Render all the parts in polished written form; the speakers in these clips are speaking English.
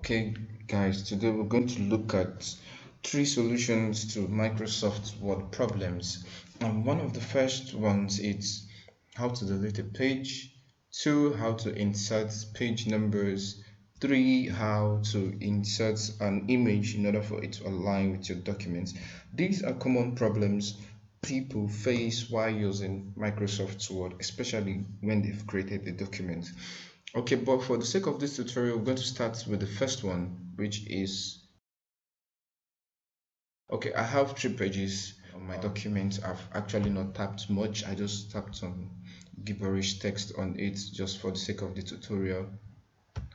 Okay, guys, today we're going to look at three solutions to Microsoft Word problems. And one of the first ones is how to delete a page, two, how to insert page numbers, three, how to insert an image in order for it to align with your documents. These are common problems people face while using Microsoft Word, especially when they've created a document. Okay, but for the sake of this tutorial, we're going to start with the first one, which is, okay, I have three pages on my document. I've actually not tapped much. I just tapped some gibberish text on it just for the sake of the tutorial.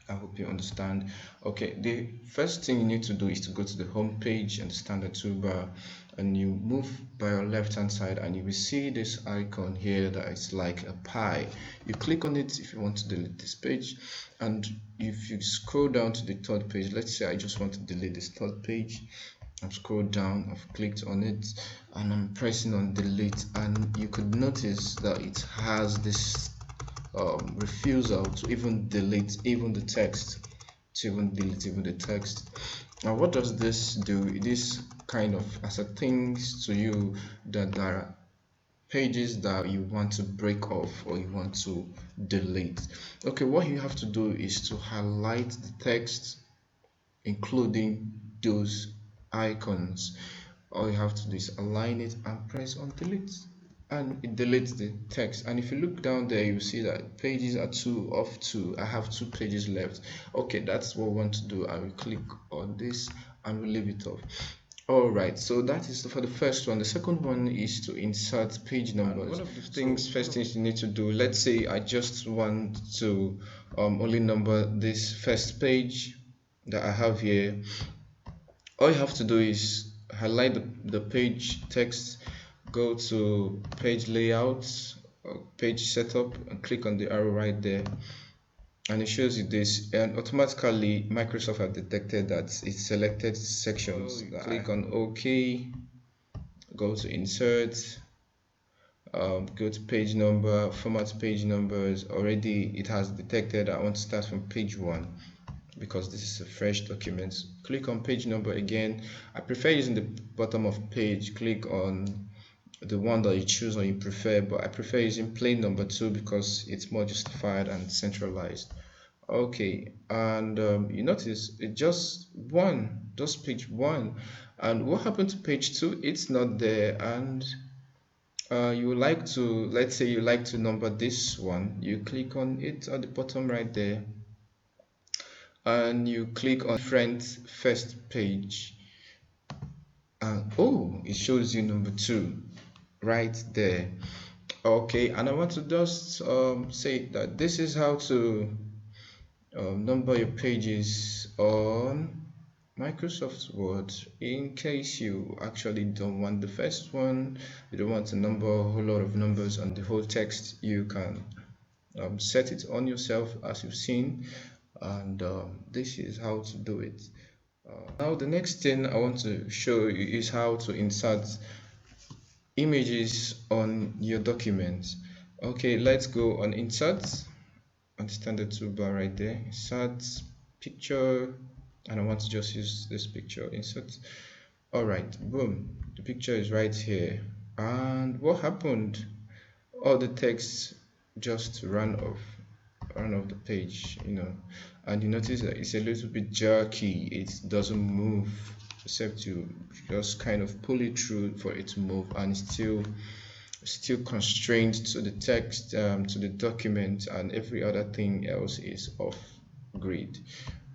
I hope you understand. Okay, the first thing you need to do is to go to the home page and the standard toolbar, and you move by your left hand side and you will see this icon here that is like a pie. You click on it if you want to delete this page, and if you scroll down to the third page, let's say I just want to delete this third page. I've scrolled down, I've clicked on it, and I'm pressing on delete, and you could notice that it has this refusal to even delete even the text, Now what does this do? This kind of ascertains to you that there are pages that you want to break off or you want to delete. Okay, what you have to do is to highlight the text including those icons. All you have to do is align it and press on delete, and it deletes the text. And if you look down there, you see that pages are 2 of 2. I have 2 pages left. Okay, that's what we want to do. I will click on this and we'll leave it off. Alright, so that is for the first one. The second one is to insert page numbers. One of the first things you need to do, let's say I just want to only number this first page that I have here. All you have to do is highlight the page text, go to page layout, page setup, and click on the arrow right there, and it shows you this, and automatically Microsoft have detected that it's selected sections. Click on OK, go to insert, go to page number, format page numbers. Already it has detected I want to start from page 1 because this is a fresh document. Click on page number again. I prefer using the bottom of page. Click on the one that you choose or you prefer, but I prefer using plain number 2 because it's more justified and centralized. Okay, and you notice it just page 1, and what happened to page 2? It's not there. And you would like to, let's say you like to number this one, you click on it at the bottom right there, and you click on different first page, and oh, it shows you number 2 right there. Okay, and I want to just say that this is how to number your pages on Microsoft Word. In case you actually don't want the first one, you don't want to number a whole lot of numbers on the whole text, you can set it on yourself as you've seen, and this is how to do it. Now the next thing I want to show you is how to insert images on your documents. Okay, let's go on insert on the standard toolbar right there, insert picture, and I want to just use this picture, insert. Alright, boom, the picture is right here. And what happened? All the text just ran off the page, and you notice that it's a little bit jerky. It doesn't move except you just kind of pull it through for it to move, and it's still constrained to the text, to the document, and every other thing else is off grid.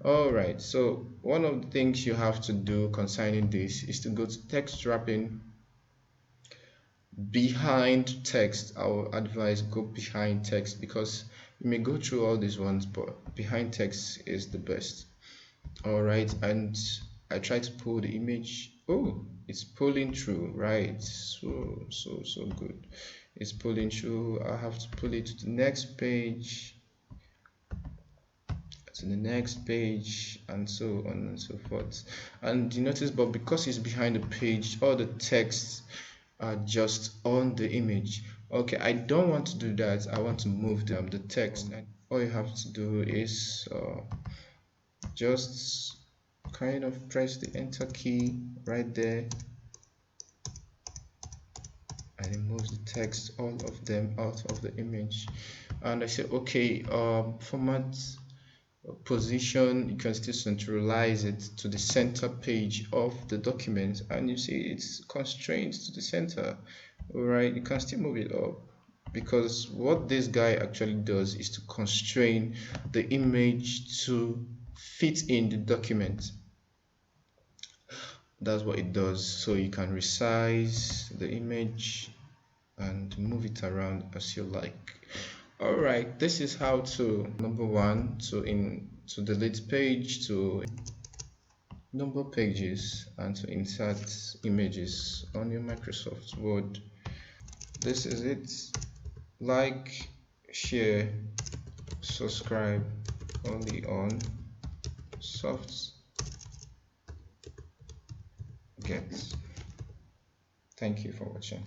Alright, so one of the things you have to do concerning this is to go to text wrapping. Behind text, I will advise go behind text because you may go through all these ones, but behind text is the best. Alright, and I try to pull the image. Oh, it's pulling through, right? So good. It's pulling through. I have to pull it to the next page, and so on and so forth. And you notice, but because it's behind the page, all the texts are just on the image. Okay, I don't want to do that. I want to move the text. All you have to do is just kind of press the enter key right there, and it moves the text, all of them, out of the image. And I say okay, format position, you can still centralize it to the center page of the document, and you see it's constrained to the center. All right, you can still move it up, because what this guy actually does is to constrain the image to fit in the document. That's what it does. So you can resize the image and move it around as you like. All right, this is how to, number one, to delete page, to number pages, and to insert images on your Microsoft Word. This is it. Like, share, subscribe only on Soft Get. Thank you for watching.